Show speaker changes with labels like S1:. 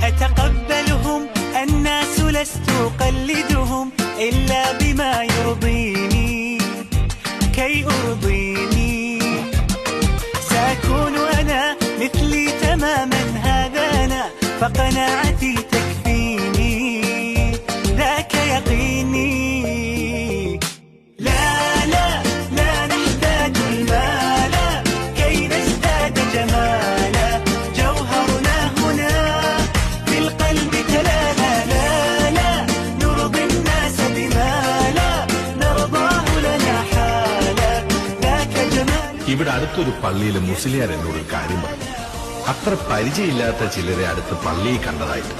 S1: أتقبلهم الناس لست أقلدهم إلا بما يرضيني كي أرضيني سأكون أنا مثلي تماما هذا أنا فقناعتي تكفيني ذاك يقيني لا لا لا نحتاج المال كي نزداد جمالا جوهرنا هنا في القلب تلالا لا لا نرضي الناس بما لا نرضاه لنا حالا ذاك جمال.
S2: ഇവിടെ അടുത്തൊരു പള്ളിയിലെ മുസ്ലിയാർ എന്നോട് ഒരു കാര്യം പറഞ്ഞു. അത്ര പരിചയമില്ലാത്ത ചിലരെ അടുത്ത് പള്ളിയിൽ കണ്ടതായിട്ട്.